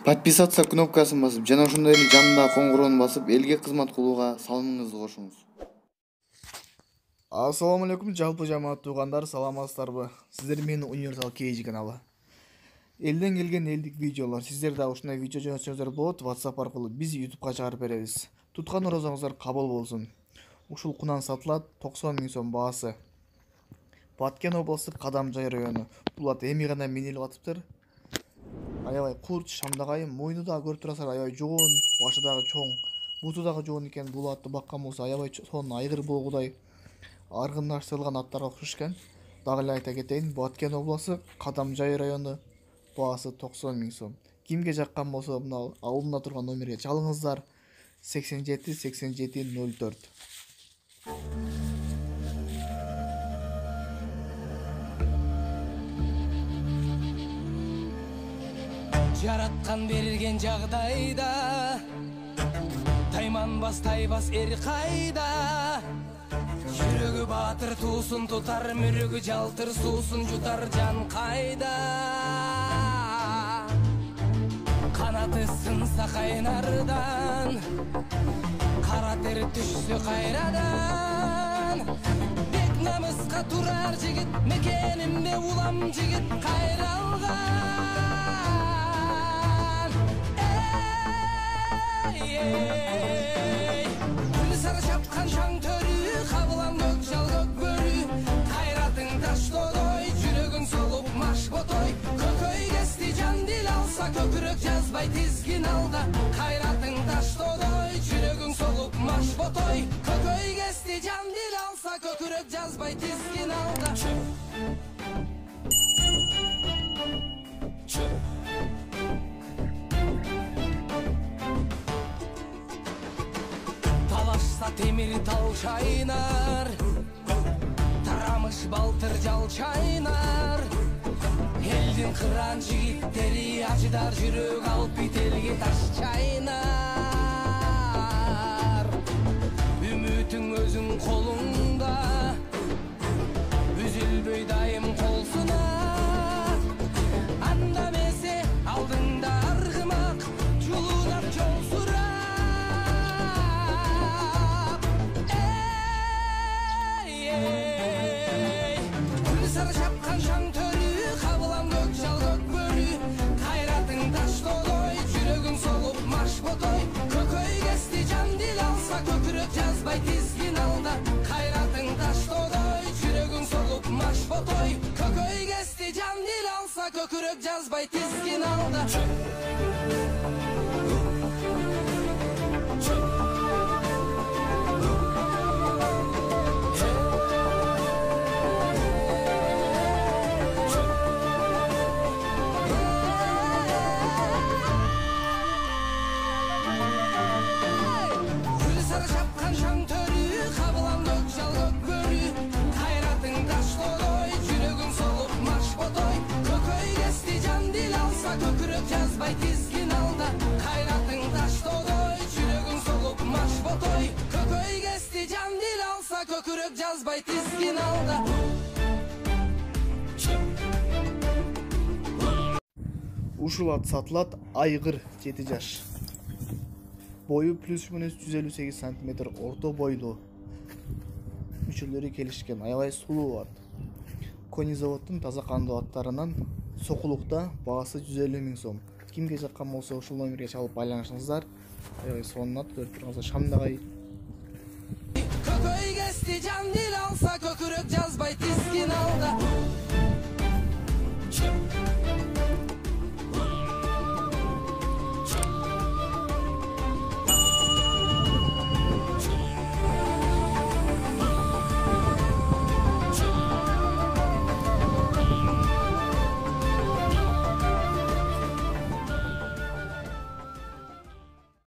Подписаться кнопкасын басып, жана ошондой эле жанындагы коңгуроону басып, элге кызмат кылууга салымыңызды кошуңуз. Ассаламу алейкум, жалпы жамаат туугандар, саламатсыздарбы? Сиздер менин Универсал Кейджи каналы. Элден келген элдик видеолор. Сиздер да ушундай видео жөнөтсөңүздөр болот, WhatsApp аркылуу биз YouTubeга чыгарып беребиз. Туткан орозоңуздар кабыл болсун. Ушул кунан сатылат 90 000 сом баасы. Баткен областык Кадамжай району. Бул ат эми гана минилип атыптыр. Аябай курч, шамдагай, мойну да көрүп турасыздар, аябай жоон, башы дагы чоң, буту дагы жоон экен. Бул атты баккан болсо аябай сонун айгыр болгудай аргындаштырылган аттарга окшош экен. Дагы эле айта кетейин, Баткен областы Кадамжай району, баасы 90 000 сом. Кимге жаккан болсо мына алдында турган номерге чалыңыздар. 87 87 04. Жараткан берген жагдайда тайманбас тайбас эр кайда, жүрөгү баатыр туусун тутар, мүрөгү жалтыр суусун жутар, жан кайда. Канаты сынса кайнардан, кара тер түшсө кайрадан, бек намыска турар жигит, мекенимде улам жигит кайралган. Күлі сары шапқан шаң төрі, қабылам көк жал көк бөрі, қайратың таш додой, жүрегің солып маш ботой. Көкөй кесті жан дил алса, көкірек жазбай тізгін алда. Қайратың таш додой, жүрегің солып маш ботой. Көкөй кесті жан дил алса, көкірек жазбай тізгін алда. Темир тал чайнар, тарамыш балтыр жал чайнар. Элдин кыран жигиттери ажыдар, жүрөк алып бителге таш чайнар. Үмүтүң өзүң колуңда, үзүлбөй дайым колсуна. Анда месе алдыңда аргымак, жулунап жол сурап. Көкөй кесті жан дил алса, көкірек жазбай тізгін алда. Қайратың таш додой, жүрегің солып маш ботой. Көкөй кесті жан дил алса, көкірек жазбай тізгін алда. Жазбай тізгін алда, қайратың таш додой, жүрегің солып маш ботой. Көкөй кесті жан дил алса, көкірек жазбай тізгін алда. Ушул ат сатылат, айгыр 7 жаш. Бою плюс-минус 158 см, орто бойлуу. Мүчөлөрү келишкен, аябай сулуу ат. Кони заводдун таза кандуу аттарынан Сокулукта баасы 150 000 сом. Кимге жаккан болсо ушул номерге чалып байланышыңыздар. Сонун ат, көрүп турганыңыздар, шамдагай. Көкөй кести жан дил